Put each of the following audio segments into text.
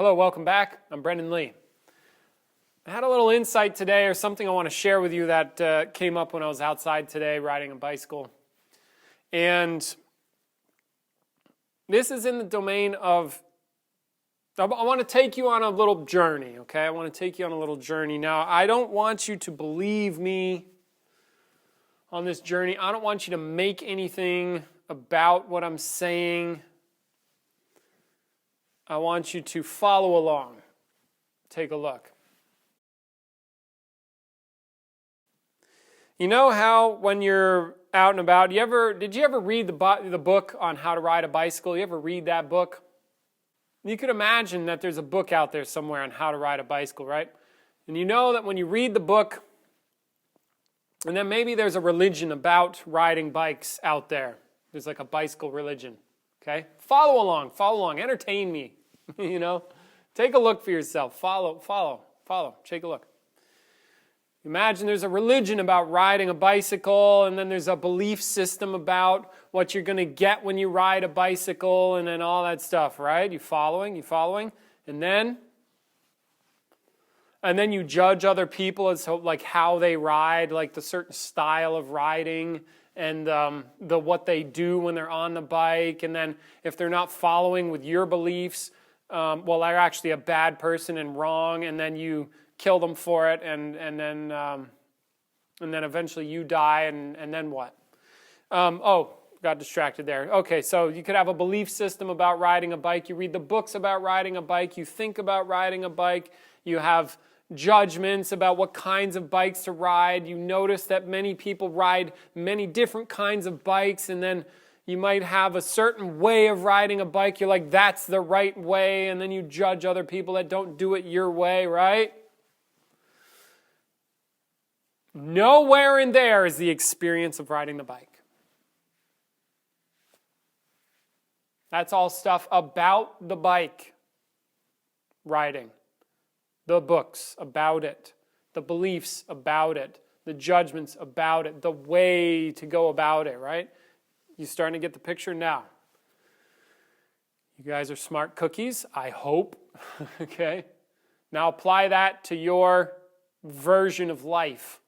Hello, welcome back. I'm Brendan Lee. I had a little insight today, or something I want to share with you that came up when I was outside today riding a bicycle. And this is in the domain of, I want to take you on a little journey, okay? I want to take you on a little journey. Now, I don't want you to believe me on this journey. I don't want you to make anything about what I'm saying. I want you to follow along. Take a look. You know how when you're out and about, did you ever read the book on how to ride a bicycle? You ever read that book? You could imagine that there's a book out there somewhere on how to ride a bicycle, right? And you know that when you read the book, and then maybe there's a religion about riding bikes out there. There's like a bicycle religion, okay? Follow along, entertain me, Take a look for yourself, follow, take a look. Imagine there's a religion about riding a bicycle, and then there's a belief system about what you're going to get when you ride a bicycle, and then all that stuff, right? You following? And then you judge other people as to, like, how they ride, like the certain style of riding, and what they do when they're on the bike, and then if they're not following with your beliefs, they're actually a bad person and wrong, and then you kill them for it, and then eventually you die, and then what? Got distracted there. Okay, so you could have a belief system about riding a bike. You read the books about riding a bike. You think about riding a bike. You have judgments about what kinds of bikes to ride. You notice that many people ride many different kinds of bikes, and then you might have a certain way of riding a bike. You're like, that's the right way, and then you judge other people that don't do it your way, right? Nowhere in there is the experience of riding the bike. That's all stuff about the bike riding. The books about it. The beliefs about it. The judgments about it. The way to go about it, right? You starting to get the picture now? You guys are smart cookies, I hope. Okay? Now apply that to your version of life.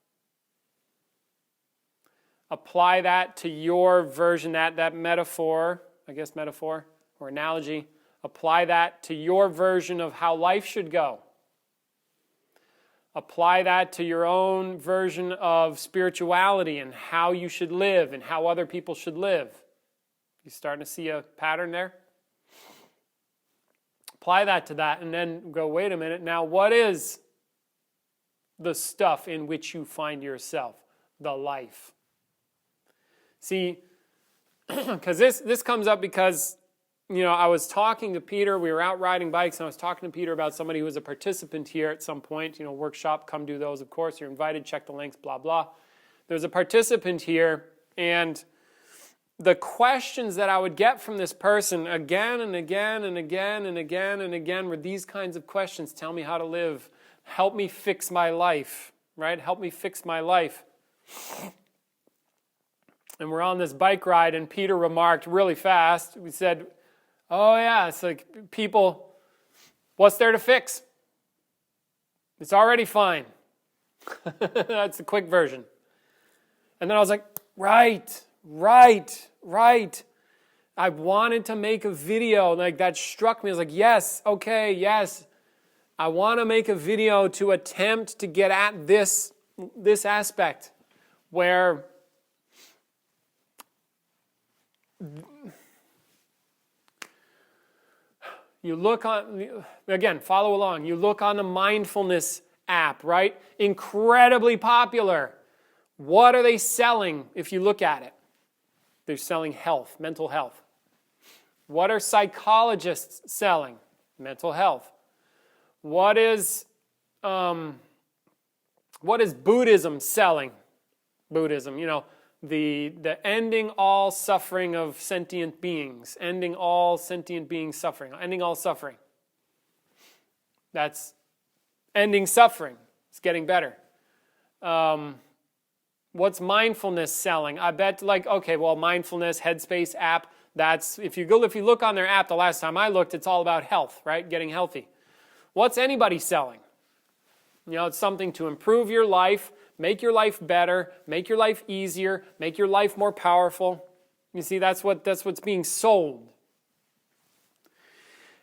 Apply that to your version, that metaphor or analogy. Apply that to your version of how life should go. Apply that to your own version of spirituality and how you should live and how other people should live. You starting to see a pattern there? Apply that to that and then go, wait a minute, now what is the stuff in which you find yourself? The life. See, because this comes up because, I was talking to Peter. We were out riding bikes, and I was talking to Peter about somebody who was a participant here at some point. Workshop, come do those, of course. You're invited, check the links, blah, blah. There's a participant here, and the questions that I would get from this person again and again and again and again and again were these kinds of questions. Tell me how to live. Help me fix my life, right? Help me fix my life. And we're on this bike ride, and Peter remarked really fast. We said, oh yeah, it's like, people, what's there to fix? It's already fine. That's the quick version. And then I was like, right. I wanted to make a video, like that struck me. I was like, yes. I want to make a video to attempt to get at this aspect where you look on, again, follow along. You look on the mindfulness app, right? Incredibly popular. What are they selling if you look at it? They're selling health, mental health. What are psychologists selling? Mental health. What is Buddhism selling? Buddhism, the ending all suffering of sentient beings, ending all sentient beings suffering, ending all suffering. That's ending suffering. It's getting better. What's mindfulness selling? I bet mindfulness, Headspace app, that's, if you look on their app, the last time I looked, it's all about health, right? Getting healthy. What's anybody selling? It's something to improve your life, make your life better, make your life easier, make your life more powerful. You see, that's what's being sold.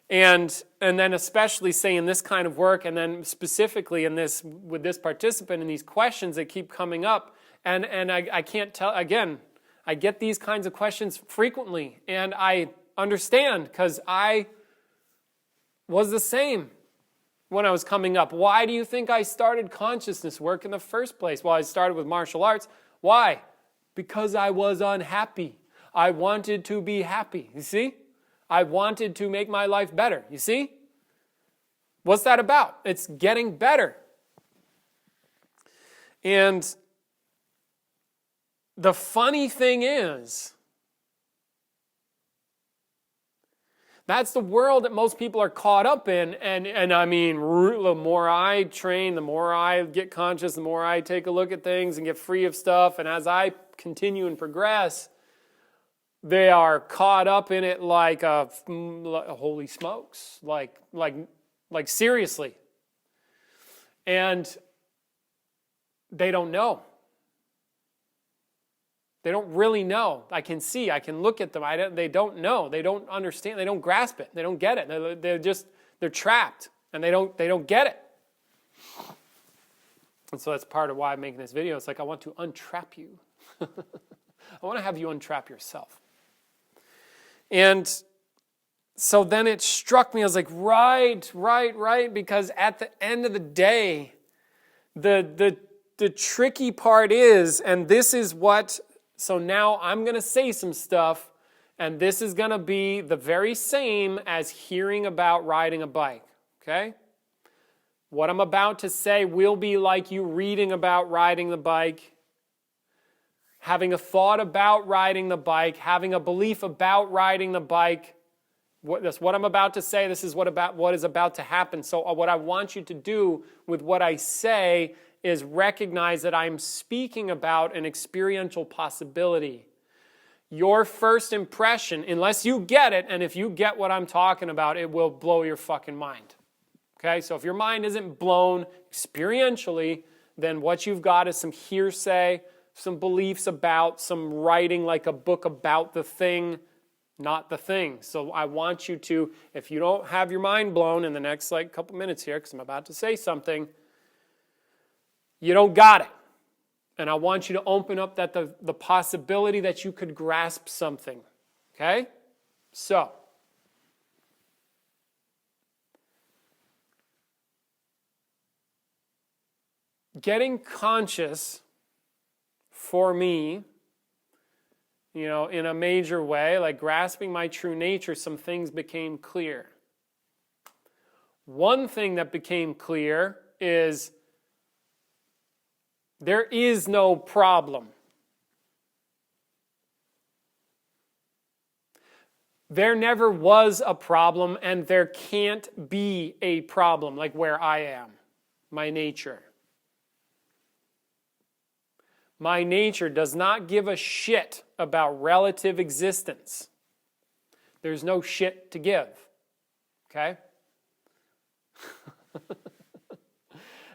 And then especially say in this kind of work, and then specifically in this with this participant in these questions that keep coming up, and I can't tell, again, I get these kinds of questions frequently, and I understand because I was the same when I was coming up. Why do you think I started consciousness work in the first place? Well, I started with martial arts. Why? Because I was unhappy. I wanted to be happy. You see? I wanted to make my life better. You see? What's that about? It's getting better. And the funny thing is, that's the world that most people are caught up in. And I mean, the more I train, the more I get conscious, the more I take a look at things and get free of stuff. And as I continue and progress, they are caught up in it like holy smokes, like seriously. And they don't know. They don't really know. I can see. I can look at them. They don't know. They don't understand. They don't grasp it. They don't get it. They're trapped, and they don't get it. And so that's part of why I'm making this video. It's like I want to untrap you. I want to have you untrap yourself. And so then it struck me. I was like, right, because at the end of the day, the tricky part is, and this is what. So now I'm going to say some stuff, and this is going to be the very same as hearing about riding a bike, okay? What I'm about to say will be like you reading about riding the bike, having a thought about riding the bike, having a belief about riding the bike. That's what I'm about to say. This is what is about to happen. So what I want you to do with what I say is recognize that I'm speaking about an experiential possibility. Your first impression, unless you get it, and if you get what I'm talking about, it will blow your fucking mind. Okay, so if your mind isn't blown experientially, then what you've got is some hearsay, some beliefs about, some writing like a book about the thing, not the thing. So I want you to, if you don't have your mind blown in the next couple minutes here, because I'm about to say something, you don't got it. And I want you to open up the possibility that you could grasp something. Okay? So, getting conscious for me, in a major way, like grasping my true nature, some things became clear. One thing that became clear is there is no problem. There never was a problem, and there can't be a problem like where I am, my nature. My nature does not give a shit about relative existence. There's no shit to give. Okay?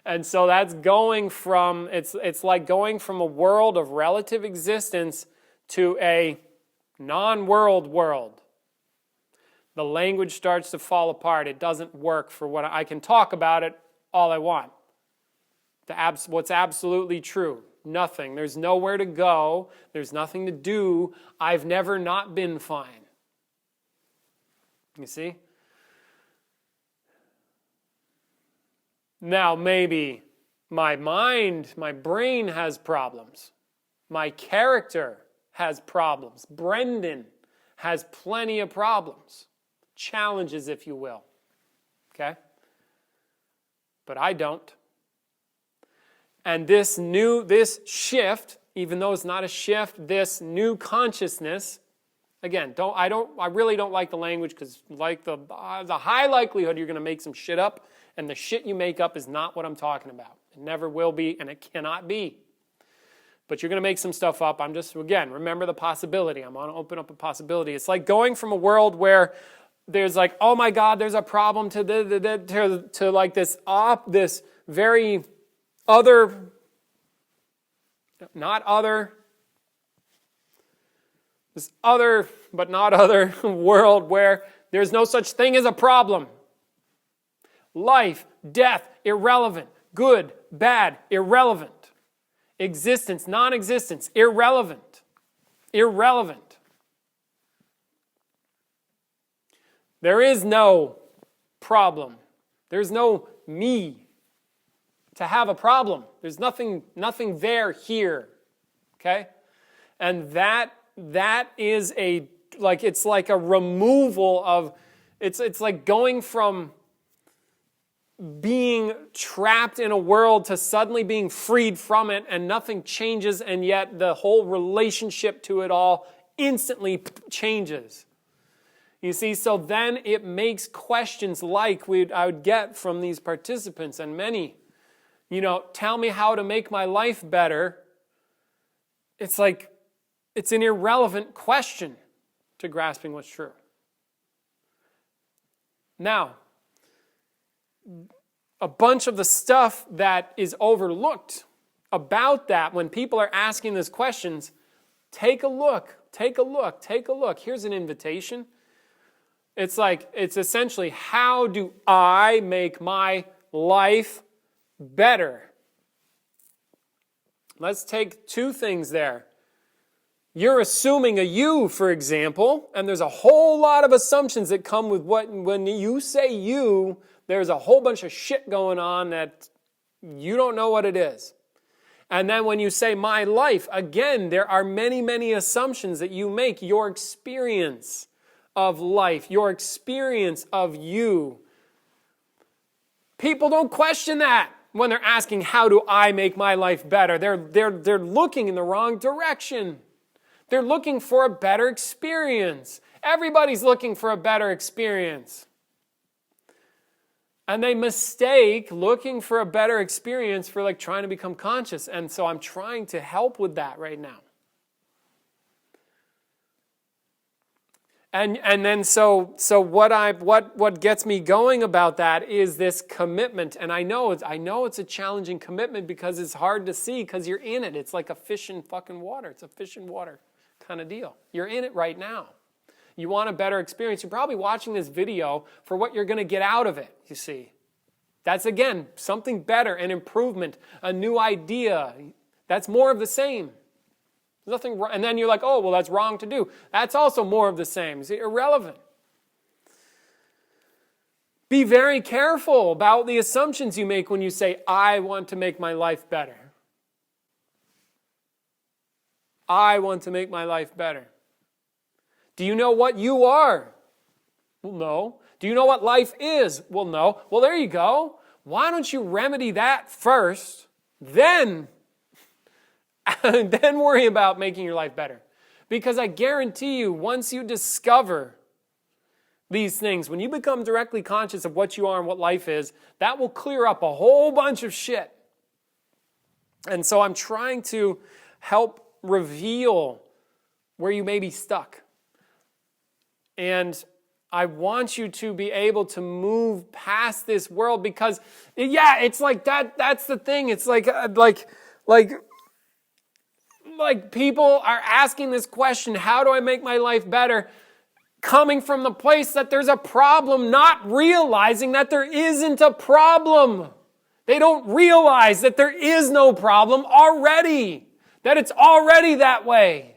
And so that's going from, it's like going from a world of relative existence to a non-world world. The language starts to fall apart. It doesn't work for what I can talk about it all I want. What's absolutely true. Nothing. There's nowhere to go. There's nothing to do. I've never not been fine. You see? Now, maybe my mind, my brain has problems. My character has problems. Brendan has plenty of problems. Challenges, if you will. Okay? But I don't. And this shift, even though it's not a shift, this new consciousness, again, I really don't like the language because the high likelihood you're going to make some shit up, and the shit you make up is not what I'm talking about. It never will be, and it cannot be. But you're going to make some stuff up. Remember the possibility. I'm going to open up a possibility. It's like going from a world where there's like, oh my God, there's a problem to like this very other, not other, this other but not other world where there's no such thing as a problem. Life, death, irrelevant. Good, bad, irrelevant. Existence, non-existence, irrelevant. Irrelevant. There is no problem. There's no me to have a problem. There's nothing there here. Okay? And that is it's like a removal of, it's like going from being trapped in a world to suddenly being freed from it, and nothing changes, and yet the whole relationship to it all instantly changes. You see, so then it makes questions like I would get from these participants, and many, tell me how to make my life better. It's like, it's an irrelevant question to grasping what's true. Now, a bunch of the stuff that is overlooked about that when people are asking these questions, take a look. Here's an invitation. It's essentially, how do I make my life better? Let's take two things there. You're assuming a you, for example, and there's a whole lot of assumptions that come with when you say you, there's a whole bunch of shit going on that you don't know what it is. And then when you say my life, again, there are many, many assumptions that you make. Your experience of life, your experience of you. People don't question that when they're asking, how do I make my life better? They're looking in the wrong direction. They're looking for a better experience. Everybody's looking for a better experience. And they mistake looking for a better experience for trying to become conscious. And so I'm trying to help with that right now. And then so what gets me going about that is this commitment. And I know it's a challenging commitment because it's hard to see because you're in it. It's like a fish in fucking water. It's a fish in water kind of deal. You're in it right now. You want a better experience. You're probably watching this video for what you're going to get out of it, you see. That's, again, something better, an improvement, a new idea. That's more of the same. There's nothing wrong. And then you're like, oh, well, that's wrong to do. That's also more of the same. It's irrelevant. Be very careful about the assumptions you make when you say, I want to make my life better. I want to make my life better. Do you know what you are? Well, no. Do you know what life is? Well, no. Well, there you go. Why don't you remedy that first, then worry about making your life better? Because I guarantee you, once you discover these things, when you become directly conscious of what you are and what life is, that will clear up a whole bunch of shit. And so I'm trying to help reveal where you may be stuck. And I want you to be able to move past this world because, yeah, it's like that. That's the thing. It's like people are asking this question, how do I make my life better? Coming from the place that there's a problem, not realizing that there isn't a problem. They don't realize that there is no problem already, that it's already that way.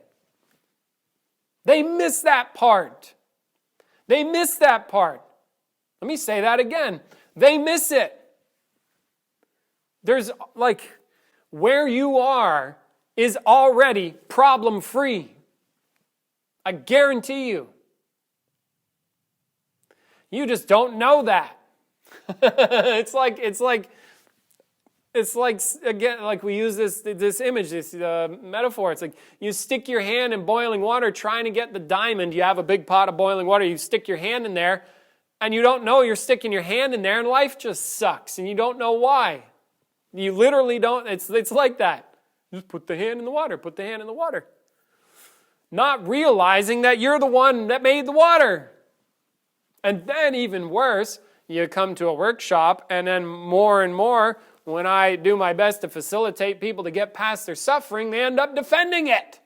They miss that part. They miss that part. Let me say that again. They miss it. There's where you are is already problem-free. I guarantee you. You just don't know that. It's like again, like we use this image, this metaphor. It's like you stick your hand in boiling water trying to get the diamond. You have a big pot of boiling water. You stick your hand in there, and you don't know you're sticking your hand in there, and life just sucks, and you don't know why. You literally don't. It's like that. Just put the hand in the water. Put the hand in the water. Not realizing that you're the one that made the water. And then even worse, you come to a workshop, and then more and more, when I do my best to facilitate people to get past their suffering, they end up defending it.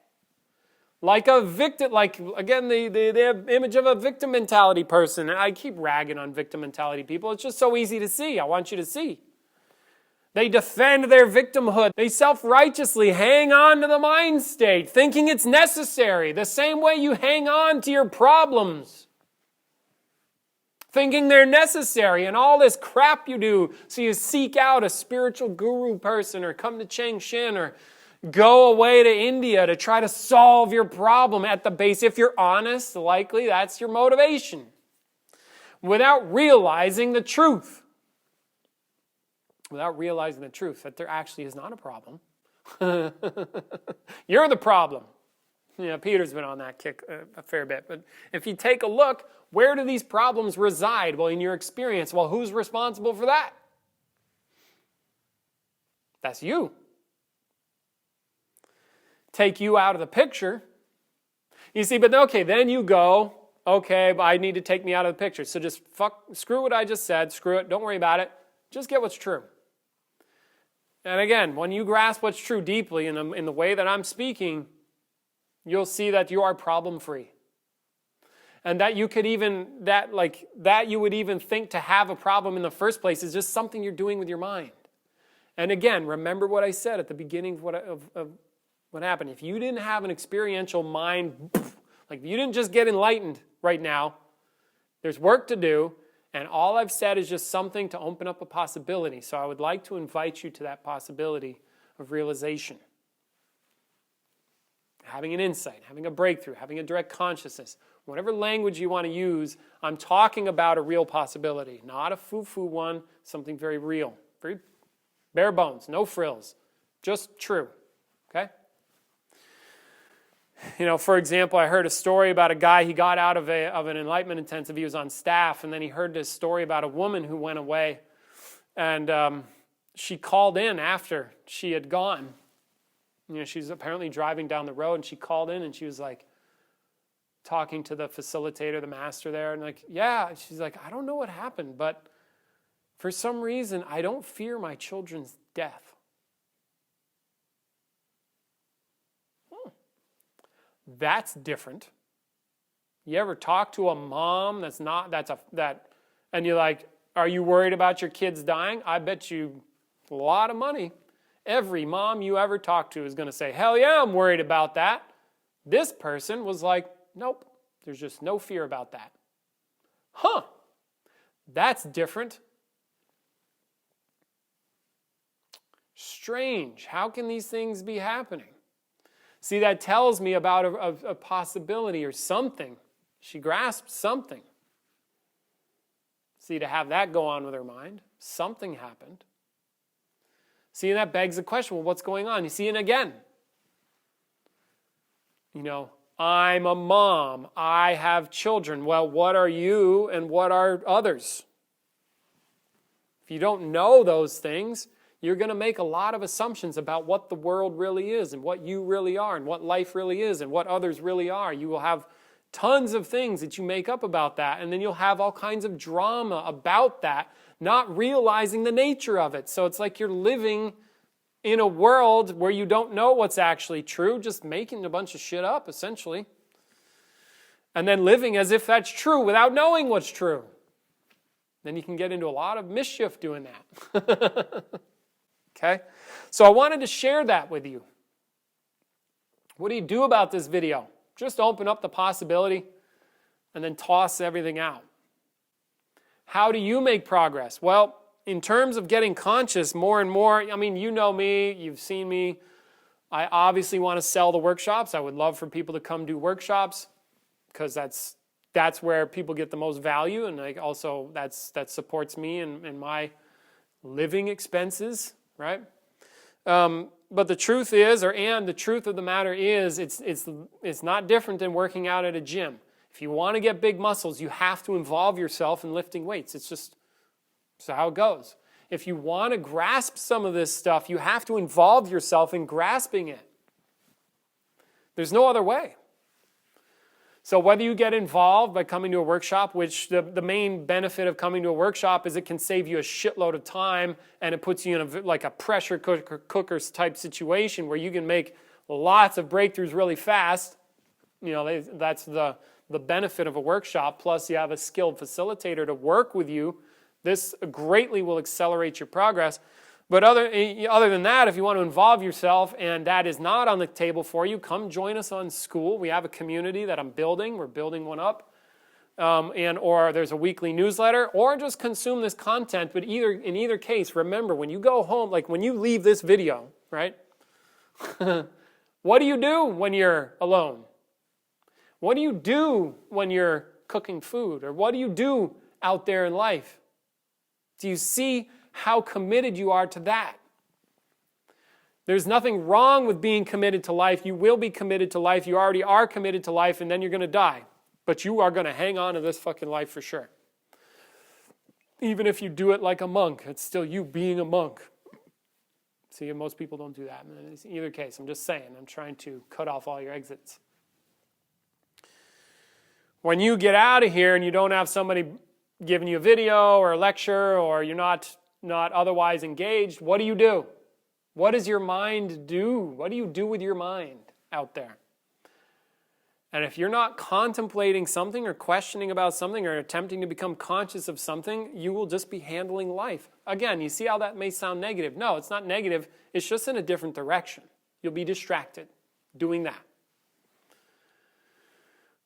Like a victim, like, again, the image of a victim mentality person. And I keep ragging on victim mentality people. It's just so easy to see. I want you to see. They defend their victimhood. They self-righteously hang on to the mind state, thinking it's necessary, the same way you hang on to your problems, thinking they're necessary, and all this crap you do. So you seek out a spiritual guru person, or come to Cheng Shin, or go away to India to try to solve your problem at the base. If you're honest, likely that's your motivation, without realizing the truth. Without realizing the truth, that there actually is not a problem. You're the problem. Peter's been on that kick a fair bit. But if you take a look, where do these problems reside? Well, in your experience, well, who's responsible for that? That's you. Take you out of the picture. You see, but okay, then you go, okay, but I need to take me out of the picture. So just screw what I just said, screw it, don't worry about it. Just get what's true. And again, when you grasp what's true deeply in the way that I'm speaking, you'll see that you are problem-free. And that you could even, that you would even think to have a problem in the first place is just something you're doing with your mind. And again, remember what I said at the beginning of what happened. If you didn't have an experiential mind, like if you didn't just get enlightened right now, there's work to do. And all I've said is just something to open up a possibility. So I would like to invite you to that possibility of realization. Having an insight, having a breakthrough, having a direct consciousness. Whatever language you want to use, I'm talking about a real possibility. Not a foo-foo one, something very real. Very bare bones, no frills. Just true. Okay? For example, I heard a story about a guy, he got out of an enlightenment intensive, he was on staff, and then he heard this story about a woman who went away, and she called in after she had gone. She's apparently driving down the road, and she called in, and she was like, talking to the facilitator, the master there, and she's like, I don't know what happened, but for some reason, I don't fear my children's death. That's different. You ever talk to a mom and you're like, are you worried about your kids dying? I bet you a lot of money. Every mom you ever talk to is going to say, hell yeah, I'm worried about that. This person was like, nope, there's just no fear about that. That's different. Strange. How can these things be happening? See, that tells me about a possibility or something. She grasped something. See, to have that go on with her mind, something happened. See, and that begs the question, well, what's going on? You see, and again, I'm a mom. I have children. Well, what are you and what are others? If you don't know those things, you're going to make a lot of assumptions about what the world really is and what you really are and what life really is and what others really are. You will have tons of things that you make up about that, and then you'll have all kinds of drama about that, not realizing the nature of it. So it's like you're living in a world where you don't know what's actually true, just making a bunch of shit up, essentially. And then living as if that's true without knowing what's true. Then you can get into a lot of mischief doing that. Okay? So I wanted to share that with you. What do you do about this video? Just open up the possibility and then toss everything out. How do you make progress? Well, in terms of getting conscious more and more, you know me, you've seen me. I obviously want to sell the workshops. I would love for people to come do workshops because that's where people get the most value, and also that supports me and my living expenses. Right? But the truth is, the truth of the matter is, it's not different than working out at a gym. If you want to get big muscles, you have to involve yourself in lifting weights. It's just how it goes. If you want to grasp some of this stuff, you have to involve yourself in grasping it. There's no other way. So whether you get involved by coming to a workshop, which the main benefit of coming to a workshop is it can save you a shitload of time, and it puts you in like a pressure cooker type situation where you can make lots of breakthroughs really fast. That's the benefit of a workshop. Plus you have a skilled facilitator to work with you. This greatly will accelerate your progress. But other than that, if you want to involve yourself and that is not on the table for you, come join us on School. We have a community that I'm building. We're building one up. Or there's a weekly newsletter, or just consume this content. But in either case, remember, when you go home, like when you leave this video, right? What do you do when you're alone? What do you do when you're cooking food? Or what do you do out there in life? Do you see how committed you are to that? There's nothing wrong with being committed to life. You will be committed to life. You already are committed to life, and then you're going to die. But you are going to hang on to this fucking life for sure. Even if you do it like a monk, it's still you being a monk. See, most people don't do that. In either case, I'm just saying, I'm trying to cut off all your exits. When you get out of here and you don't have somebody giving you a video or a lecture, or you're not otherwise engaged, what do you do? What does your mind do? What do you do with your mind out there? And if you're not contemplating something or questioning about something or attempting to become conscious of something, you will just be handling life. Again, you see how that may sound negative? No, it's not negative. It's just in a different direction. You'll be distracted doing that.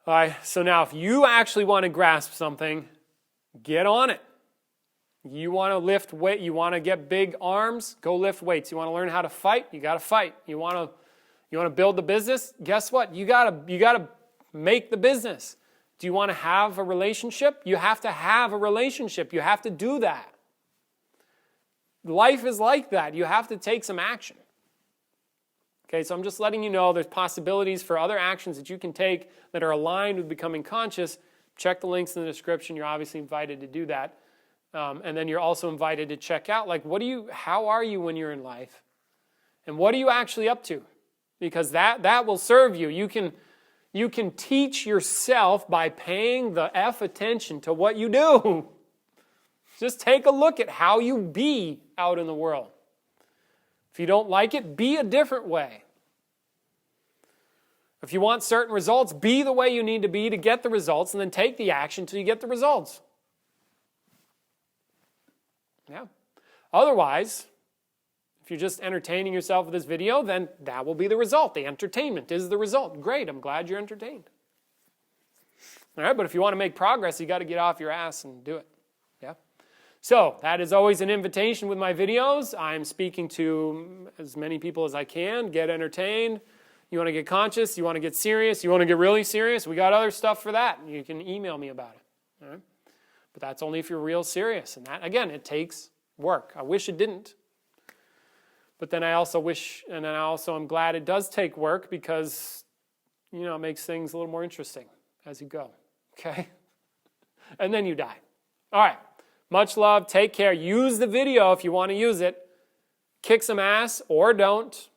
All right, so now if you actually want to grasp something, get on it. You want to lift weight, you want to get big arms, go lift weights. You want to learn how to fight, you got to fight. You want to build the business? Guess what? You got to make the business. Do you want to have a relationship? You have to have a relationship. You have to do that. Life is like that. You have to take some action. Okay, so I'm just letting you know there's possibilities for other actions that you can take that are aligned with becoming conscious. Check the links in the description. You're obviously invited to do that. And then you're also invited to check out, like, how are you when you're in life? And what are you actually up to? Because that will serve you. You can teach yourself by paying the F attention to what you do. Just take a look at how you be out in the world. If you don't like it, be a different way. If you want certain results, be the way you need to be to get the results, and then take the action until you get the results. Yeah. Otherwise, if you're just entertaining yourself with this video, then that will be the result. The entertainment is the result. Great, I'm glad you're entertained. All right, but if you want to make progress, you got to get off your ass and do it. Yeah. So that is always an invitation with my videos. I'm speaking to as many people as I can. Get entertained. You want to get conscious. You want to get serious. You want to get really serious. We got other stuff for that. You can email me about it. All right. But that's only if you're real serious. And that, again, it takes work. I wish it didn't. But then I also am glad it does take work because, it makes things a little more interesting as you go. Okay? And then you die. All right. Much love. Take care. Use the video if you want to use it. Kick some ass or don't.